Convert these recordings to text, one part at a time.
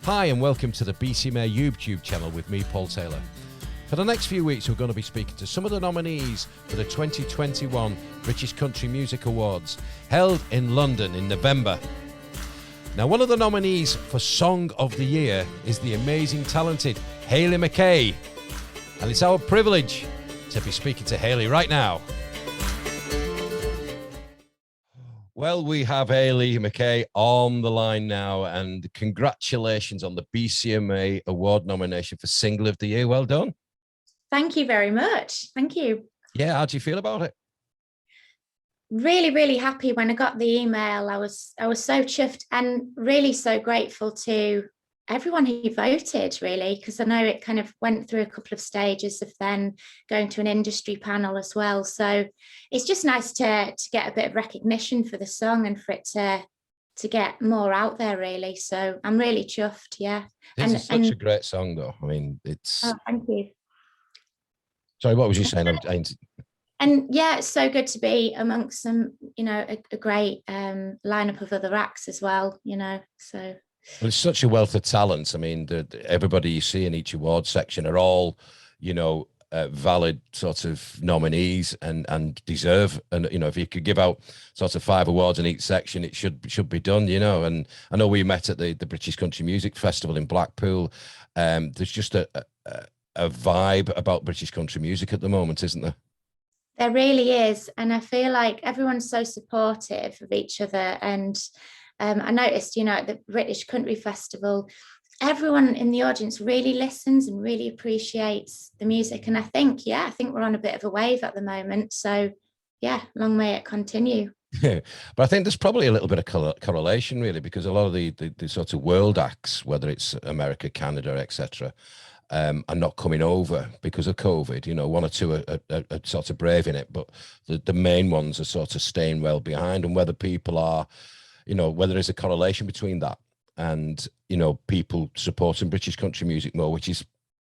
Hi and welcome to the BCMA YouTube channel with me, Paul Taylor. For the next few weeks, we're going to be speaking to some of the nominees for the 2021 British Country Music Awards, held in London in November. Now, one of the nominees for Song of the Year is the amazing, talented Hayley McKay. And it's our privilege to be speaking to Hayley right now. Well, we have Hayley McKay on the line now, and congratulations on the BCMA Award nomination for Single of the Year. Well done. Thank you very much. Thank you. Yeah, how do you feel about it? Really, really happy when I got the email. I was so chuffed and really so grateful to everyone who voted, really, because I know it kind of went through a couple of stages of then going to an industry panel as well. So it's just nice to get a bit of recognition for the song and for it to get more out there, really. So I'm really chuffed. Yeah. It's such a great song, though. I mean, it's. Oh, thank you. Sorry, what was you saying? And yeah, it's so good to be amongst some, a great lineup of other acts as well, so. Well, it's such a wealth of talent. I mean, everybody you see in each award section are all, valid sort of nominees and deserve. And, if you could give out sort of 5 awards in each section, it should be done, And I know we met at the British Country Music Festival in Blackpool. There's just a vibe about British country music at the moment, isn't there? There really is. And I feel like everyone's so supportive of each other. And I noticed, at the British Country Festival, everyone in the audience really listens and really appreciates the music. And I think we're on a bit of a wave at the moment. So yeah, long may it continue. Yeah, but I think there's probably a little bit of correlation, really, because a lot of the sort of world acts, whether it's America, Canada, etc., are not coming over because of COVID. One or two are sort of braving it, but the main ones are sort of staying well behind. And whether people are, whether there's a correlation between that and, people supporting British country music more, which is,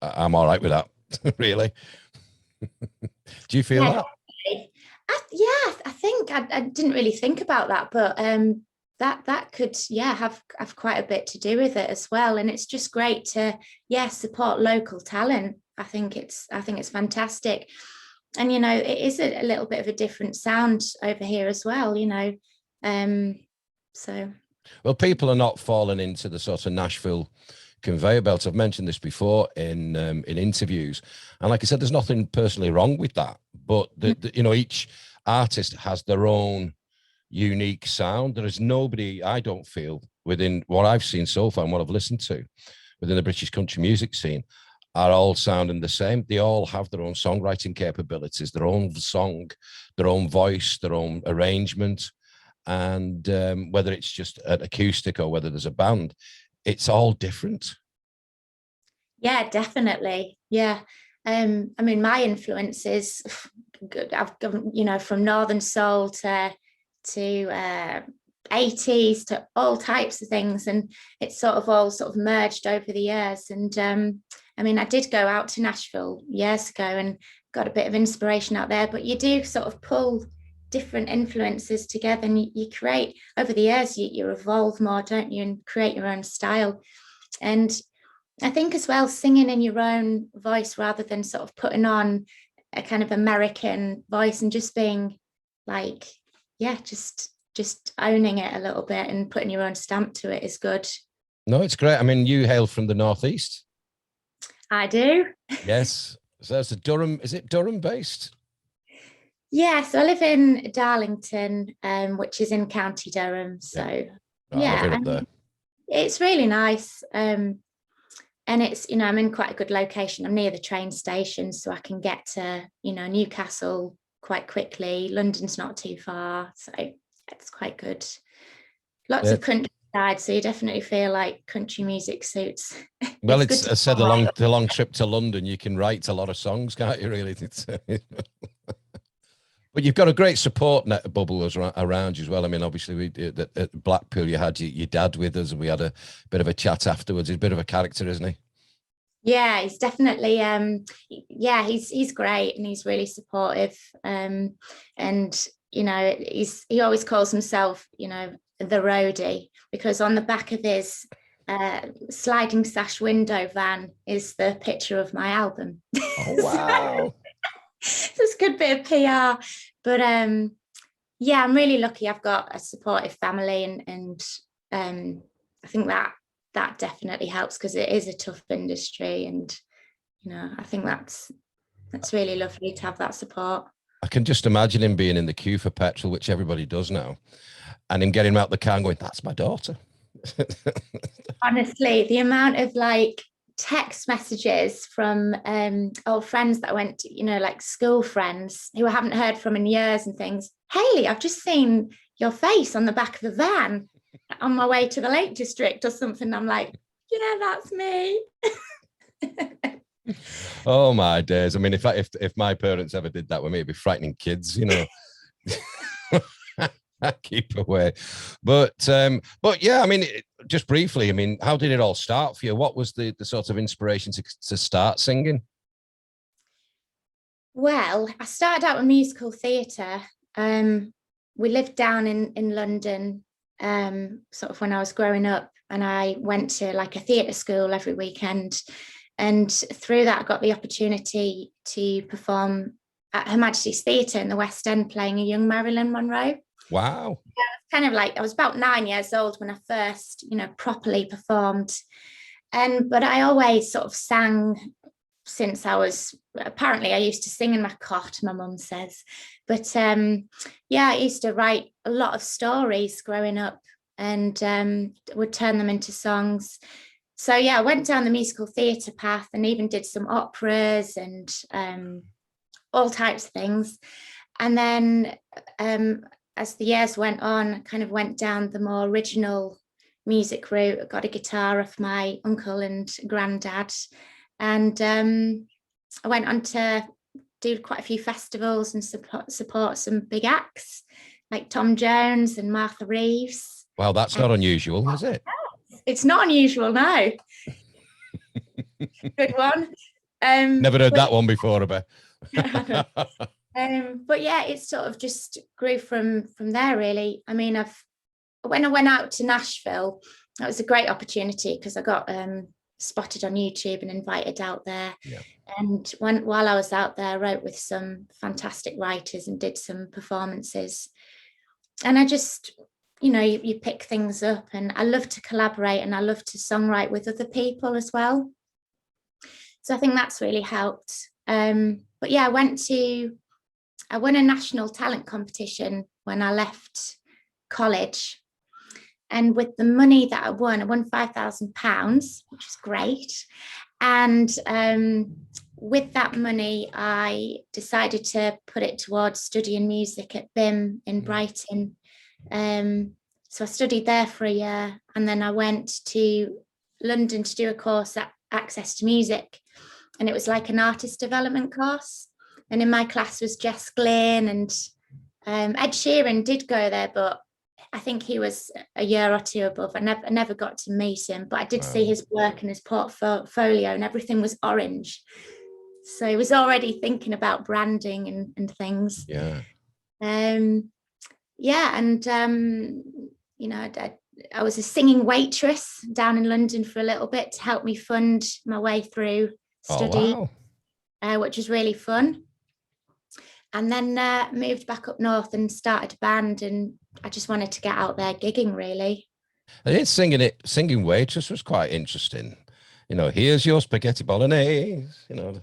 I'm all right with that, really. Do you feel that? I think I didn't really think about that, but that could have quite a bit to do with it as well. And it's just great to support local talent. I think it's fantastic. And it is a little bit of a different sound over here as well, so well, people are not falling into the sort of Nashville conveyor belt. I've mentioned this before in interviews, and like I said, there's nothing personally wrong with that, but each artist has their own unique sound. There is nobody, I don't feel, within what I've seen so far and what I've listened to within the British country music scene, are all sounding the same. They all have their own songwriting capabilities, their own song, their own voice, their own arrangement. And whether it's just an acoustic or whether there's a band, it's all different. Yeah, definitely. Yeah. I mean, my influences, I've gone, from Northern Soul to 80s to all types of things, and it's sort of merged over the years. And I mean, I did go out to Nashville years ago and got a bit of inspiration out there, but you do sort of pull different influences together, and you create, over the years, you evolve more, don't you, and create your own style. And I think as well, singing in your own voice rather than sort of putting on a kind of American voice and just being like, just owning it a little bit and putting your own stamp to it is good. No, it's great. I mean, you hail from the Northeast. I do. Yes. So that's Durham. Is it Durham based? Yeah, so I live in Darlington, which is in County Durham. So it's really nice. And it's, I'm in quite a good location. I'm near the train station, so I can get to, Newcastle quite quickly. London's not too far, so it's quite good. Lots of countryside, so you definitely feel like country music suits. Well, I said the long trip to London, you can write a lot of songs, can't you, really? But you've got a great support net bubble around you as well. I mean, obviously, at Blackpool, you had your dad with us, and we had a bit of a chat afterwards. He's a bit of a character, isn't he? Yeah, he's definitely, he's great, and he's really supportive. And, he always calls himself, the roadie, because on the back of his sliding sash window van is the picture of my album. Oh, wow. So it's a good bit of PR. But yeah, I'm really lucky. I've got a supportive family, and I think that definitely helps, because it is a tough industry, and I think that's really lovely to have that support. I can just imagine him being in the queue for petrol, which everybody does now, and him getting out the car and going, "That's my daughter." Honestly, the amount of like text messages from old friends that I went to, like school friends who I haven't heard from in years and things. Hayley, I've just seen your face on the back of the van on my way to the Lake District or something. I'm like, yeah, that's me. Oh my days. I mean, if my parents ever did that with me, it'd be frightening kids, keep away. But yeah, I mean, just briefly, I mean, how did it all start for you? What was the sort of inspiration to start singing? Well, I started out with musical theatre. We lived down in London, sort of when I was growing up, and I went to like a theatre school every weekend. And through that, I got the opportunity to perform at Her Majesty's Theatre in the West End, playing a young Marilyn Monroe. Wow. Yeah, kind of like, I was about 9 years old when I first, properly performed. But I always sort of sang since apparently I used to sing in my cot, my mum says. But yeah, I used to write a lot of stories growing up, and would turn them into songs. So yeah, I went down the musical theatre path and even did some operas and all types of things. And then as the years went on, I kind of went down the more original music route. I got a guitar off my uncle and granddad, and I went on to do quite a few festivals and support some big acts like Tom Jones and Martha Reeves. Wow, that's not unusual, is it? It's not unusual, no. Good one. Never heard that one before, but yeah, it sort of just grew from there, really. I mean, when I went out to Nashville, that was a great opportunity because I got spotted on YouTube and invited out there. Yeah. And while I was out there, I wrote with some fantastic writers and did some performances. And I just, you pick things up, and I love to collaborate and I love to songwrite with other people as well. So I think that's really helped. But yeah, I won a national talent competition when I left college. And with the money that I won £5,000, which is great. And with that money, I decided to put it towards studying music at BIM in Brighton. So I studied there for a year, and then I went to London to do a course at Access to Music. And it was like an artist development course. And in my class was Jess Glynn, and Ed Sheeran did go there, but I think he was a year or two above. I never got to meet him, but I did see his work and his portfolio, and everything was orange. So he was already thinking about branding and things. Yeah. Yeah, and I was a singing waitress down in London for a little bit to help me fund my way through study, which was really fun. And then moved back up north and started a band, and I just wanted to get out there gigging, really. I think singing waitress was quite interesting. Here's your spaghetti bolognese, Well,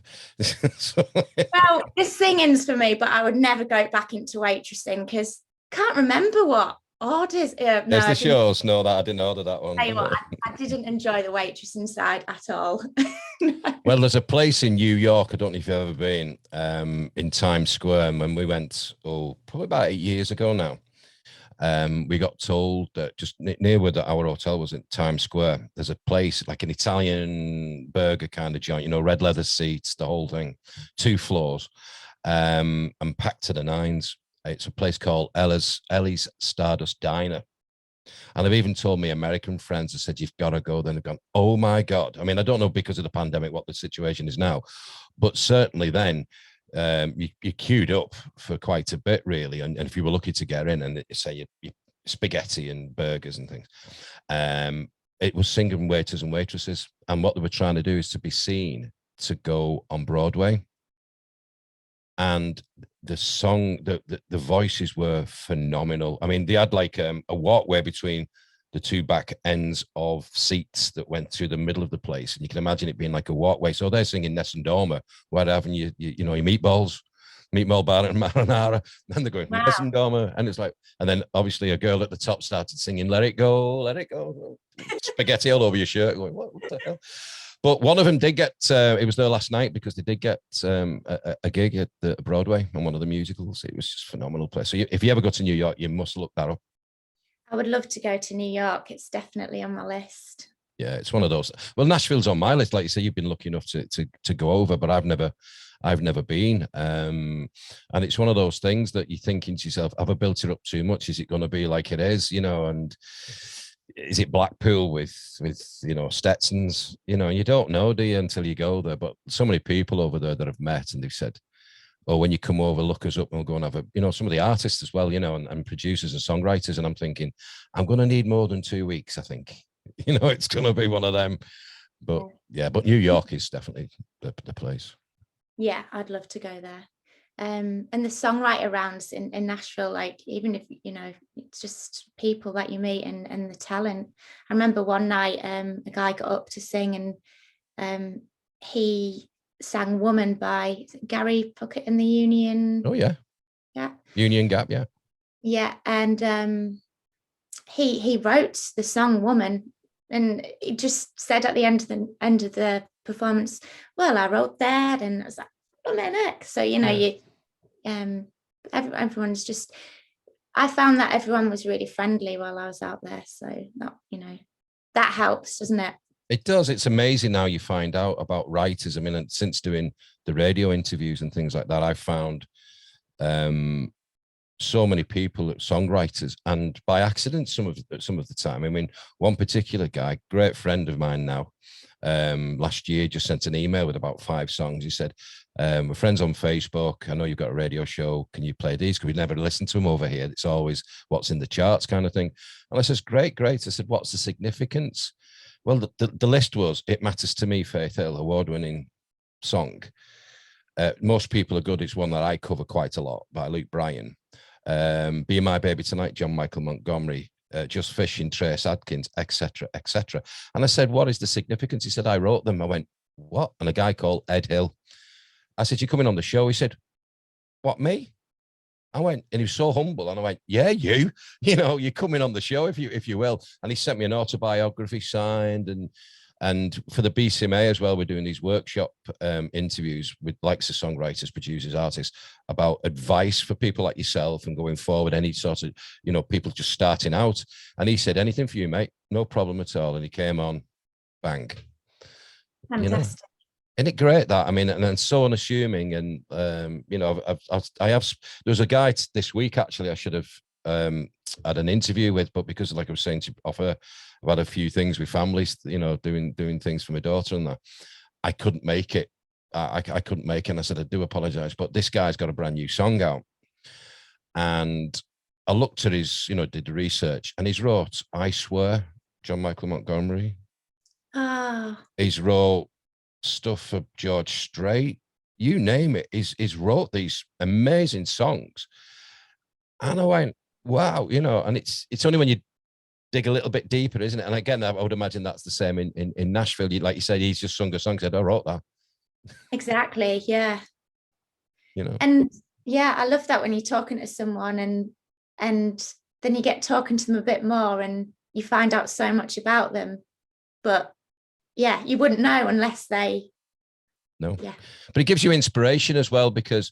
this singing's for me, but I would never go back into waitressing because I can't remember what orders. There's the shows. No, that I didn't order that one. I didn't enjoy the waitressing side at all. Well, there's a place in New York, I don't know if you've ever been, in Times Square. And when we went, probably about 8 years ago now, we got told that just near where our hotel was in Times Square, there's a place like an Italian burger kind of joint, red leather seats, the whole thing, 2 floors, and packed to the nines. It's a place called Ellie's Stardust Diner. And they've even told me American friends have said, you've got to go there. And they've gone, oh my God. I mean, I don't know because of the pandemic what the situation is now, but certainly then you queued up for quite a bit, really. And if you were lucky to get in, and say you spaghetti and burgers and things. it was singing waiters and waitresses, and what they were trying to do is to be seen to go on Broadway. And the song, the voices were phenomenal. I mean, they had like a walkway between the two back ends of seats that went through the middle of the place, and you can imagine it being like a walkway. So they're singing Nessun Dorma, where they're having your meatballs, meatball bar and marinara, and they're going Nessun Dorma, and it's like, and then obviously a girl at the top started singing "Let It Go, Let It Go," spaghetti all over your shirt, going what the hell. But one of them did get, it was there last night because they did get a gig at the Broadway on one of the musicals. It was just a phenomenal place. So if you ever go to New York, you must look that up. I would love to go to New York. It's definitely on my list. Yeah, it's one of those. Well, Nashville's on my list. Like you say, you've been lucky enough to go over, but I've never been. And it's one of those things that you're thinking to yourself, have I built it up too much? Is it going to be like it is, and is it Blackpool with Stetsons? You don't know, do you, until you go there. But so many people over there that I've met, and they've said, oh, when you come over, look us up and we'll go and have some of the artists as well, and producers and songwriters. And I'm thinking, I'm going to need more than 2 weeks, I think. It's going to be one of them. But but New York is definitely the place. Yeah, I'd love to go there. And the songwriter rounds in Nashville, like, even if, it's just people that you meet and the talent. I remember one night, a guy got up to sing, and he sang Woman by Gary Puckett and the Union. Oh, yeah. Yeah. Union Gap, yeah. Yeah, and he wrote the song Woman, and he just said at the end of the performance, well, I wrote that, and I was like, a minute. So everyone's just, I found that everyone was really friendly while I was out there, so that helps, doesn't it? It does. It's amazing now you find out about writers. I mean, and since doing the radio interviews and things like that, I've found so many people, songwriters, and by accident some of the time. I mean, one particular guy, great friend of mine now, last year just sent an email with about 5 songs. He said, we're friends on Facebook. I know you've got a radio show. Can you play these? Because we never listen to them over here. It's always what's in the charts kind of thing. And I says, great. I said, what's the significance? Well, the list was It Matters to Me, Faith Hill, award-winning song. Most People Are Good is one that I cover quite a lot, by Luke Bryan. Be My Baby Tonight, John Michael Montgomery. Just Fishing, Trace Adkins, etc. And I said, what is the significance? He said, I wrote them. I went, what? And a guy called Ed Hill. I said, you coming on the show? He said, what, me? I went, and he was so humble, and I went, yeah, you're coming on the show if you will. And he sent me an autobiography signed, and for the BCMA as well, we're doing these workshop interviews with likes of songwriters, producers, artists, about advice for people like yourself and going forward, any sort of, people just starting out. And he said, anything for you, mate, no problem at all. And he came on, bang. Fantastic. Isn't it great that? I mean, and so unassuming. And, I have, there was a guy this week, actually, I should have had an interview with, but because, like I was saying, to offer, I've had a few things with families, doing things for my daughter and that, I couldn't make it. I couldn't make it. And I said, I do apologize, but this guy's got a brand new song out. And I looked at his, did the research, and he's wrote I Swear, John Michael Montgomery. He's wrote stuff for George Strait, you name it. He's wrote these amazing songs. And I went, wow, and it's only when you dig a little bit deeper, isn't it? And again, I would imagine that's the same in Nashville. Like you said, he's just sung a song, said, I wrote that. Exactly, yeah. And yeah, I love that when you're talking to someone and then you get talking to them a bit more and you find out so much about them. But yeah, you wouldn't know unless they. No. Yeah. But it gives you inspiration as well, because,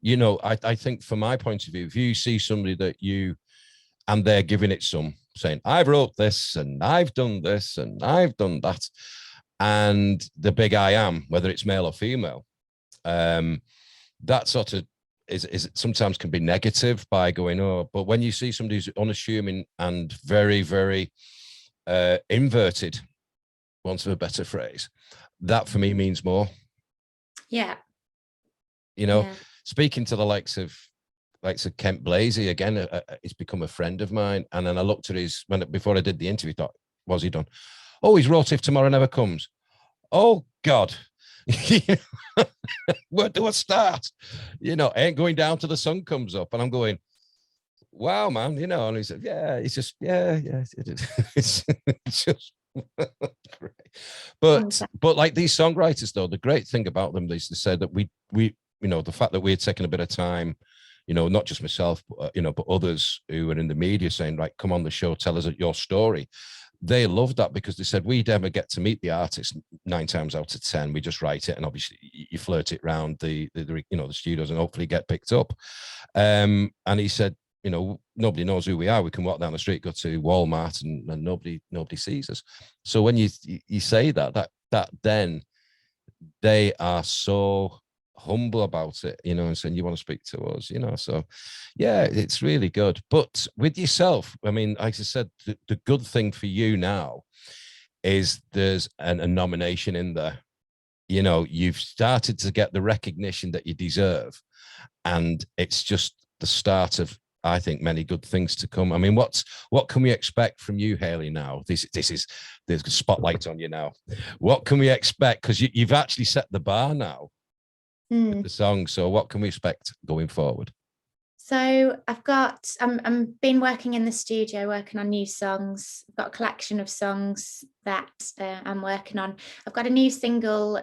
I think from my point of view, if you see somebody that and they're giving it some, saying, I've wrote this and I've done this and I've done that, and the big I am, whether it's male or female, that sort of is sometimes can be negative by going, oh, but when you see somebody who's unassuming and very, very inverted, want of a better phrase, that for me means more. Yeah. Speaking to the likes of Kent Blasey, again, he's become a friend of mine. And then I looked at before I did the interview, thought, what's he done? Oh, he's wrote If Tomorrow Never Comes. Oh God. Where do I start? Ain't going down till the sun comes up. And I'm going, wow, man, and he said, yeah, it's just, yeah, it's just great. But like these songwriters, though, the great thing about them is they said that we the fact that we're taking a bit of time, not just myself, but, but others who are in the media saying, right, come on the show, tell us your story. They love that because they said we'd never get to meet the artist 9 times out of 10. We just write it, and obviously you flirt it around the studios and hopefully get picked up. And he said, nobody knows who we are. We can walk down the street, go to Walmart, and nobody sees us. So when you say that then they are so humble about it, and saying, you want to speak to us, so yeah, it's really good. But with yourself, I mean, like I said, the good thing for you now is there's a nomination in there. You've started to get the recognition that you deserve, and it's just the start of, I think, many good things to come. I mean, what can we expect from you, Hayley, now? There's a spotlight on you now. What can we expect? Because you've actually set the bar now with the song. So what can we expect going forward? So I'm been working in the studio, working on new songs. I've got a collection of songs that I'm working on. I've got a new single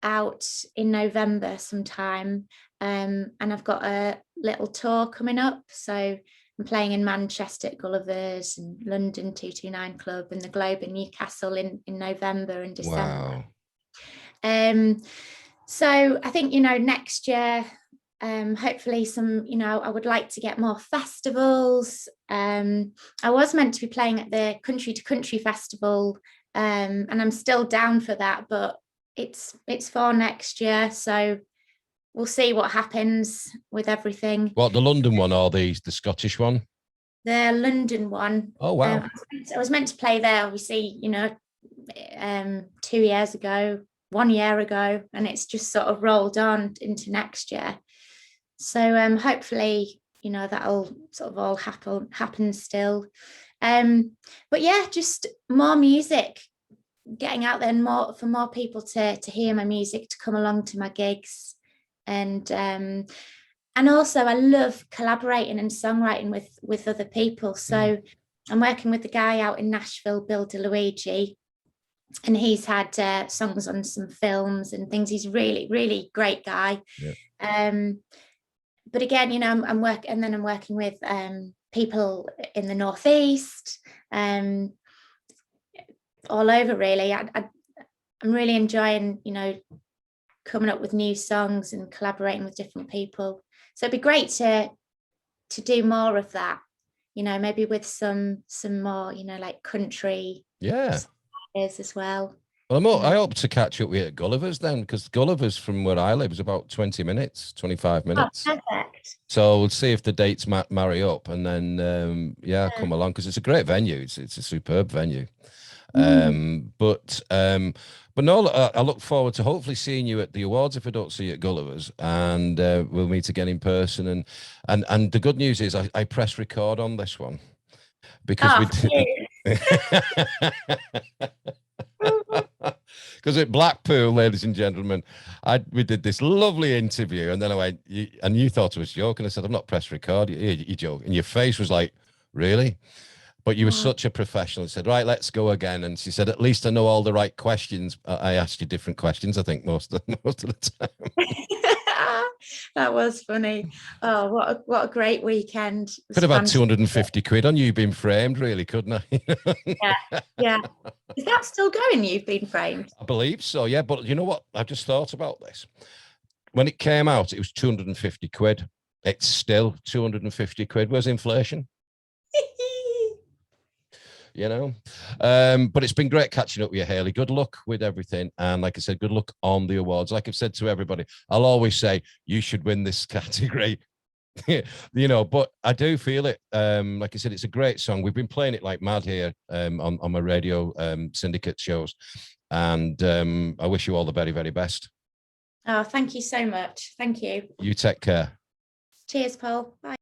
out in November sometime. And I've got a little tour coming up. So I'm playing in Manchester at Gulliver's, and London 229 Club, and the Globe in Newcastle in November and December. Wow. So I think, next year, hopefully some, I would like to get more festivals. I was meant to be playing at the Country to Country Festival, and I'm still down for that, but it's for next year. So we'll see what happens with everything. What, the London one or the Scottish one? The London one. Oh, wow. I was meant to play there, obviously, 2 years ago, 1 year ago, and it's just sort of rolled on into next year. So hopefully, that'll sort of all happen still. But yeah, just more music, getting out there, and for more people to hear my music, to come along to my gigs. And also I love collaborating and songwriting with other people. So I'm working with the guy out in Nashville, Bill DeLuigi, and he's had songs on some films and things. He's really, really great guy. Yeah. But again, I'm working with people in the Northeast, all over really. I'm really enjoying, coming up with new songs and collaborating with different people. So it'd be great to do more of that, maybe with some more, like country. Yeah. As well. Well, I hope to catch up with you at Gulliver's then, because Gulliver's from where I live is about 20 minutes, 25 minutes. Oh, perfect. So we'll see if the dates marry up, and then, come along, because it's a great venue. It's a superb venue. But no, I look forward to hopefully seeing you at the awards if I don't see you at Gulliver's, and we'll meet again in person. And the good news is I press record on this one, because because at Blackpool, ladies and gentlemen, we did this lovely interview, and then I went, and you thought I was joking. I said, I'm not press record. You joke, and your face was like, really? But you were such a professional. I said, right, let's go again. And she said, at least I know all the right questions. I asked you different questions, I think, most of the time. That was funny. Oh, what a great weekend. Could have had 250 quid on You Been Framed, really, couldn't I? Yeah. Is that still going, You've Been Framed? I believe so, yeah. But you know what? I just thought about this. When it came out, it was 250 quid. It's still 250 quid. Where's inflation? But it's been great catching up with you, Hayley. Good luck with everything, and like I said, good luck on the awards. Like I've said to everybody, I'll always say you should win this category. But I do feel it. Like I said, it's a great song. We've been playing it like mad here on my radio syndicate shows, and I wish you all the very, very best. Oh, thank you so much. Thank you. You take care. Cheers, Paul. Bye.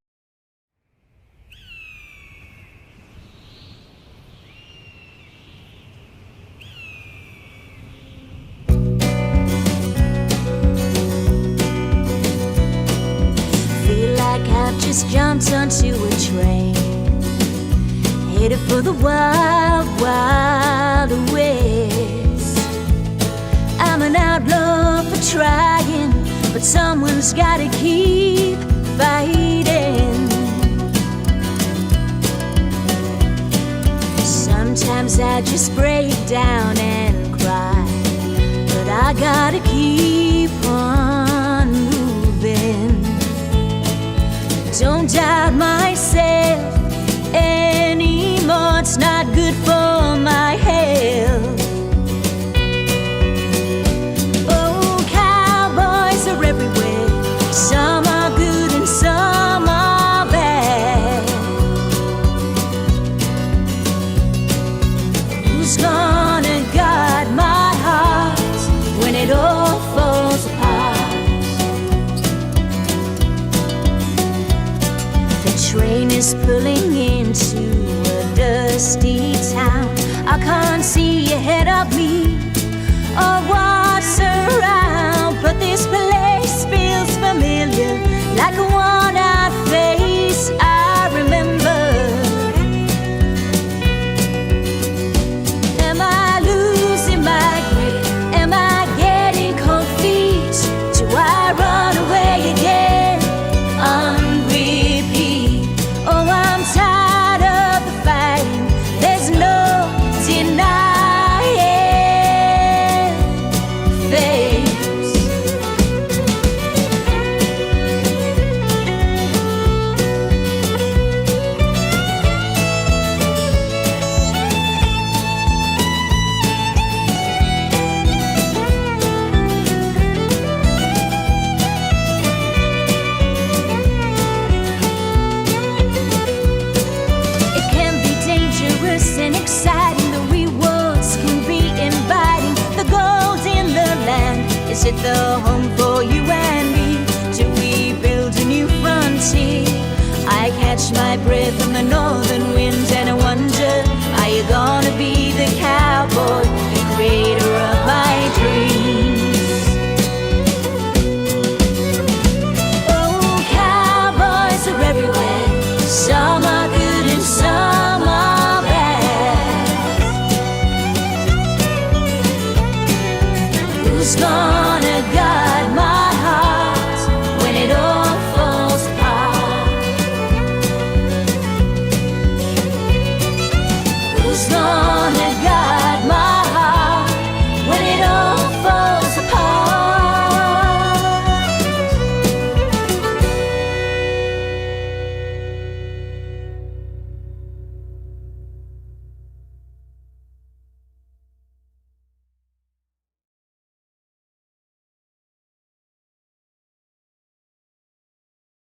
I've just jumped onto a train, headed for the wild, wild west. I'm an outlaw for trying, but someone's gotta keep fighting. Sometimes I just break down and cry, but I gotta keep on moving. Don't doubt myself anymore, it's not good for my health. Oh, cowboys are everywhere, some are good and some are bad. Who's gonna guard my heart when it all falls apart? The train is pulling into a dusty town. I can't see ahead of me or what's around, but this place feels familiar, like a worn-out face I remember. Am I losing my grip? Am I getting cold feet? Do I run away again on repeat? Oh, I'm tired of the fighting, there's no denying fate. It can be dangerous and exciting, the rewards can be inviting. The gold in the land, is it the home for you and me? Do we build a new frontier? I catch my breath from the northern wind and I wonder, are you gonna be the cowboy, the creator of my dreams? Oh, cowboys are everywhere, some are good and some are bad. Who's gonna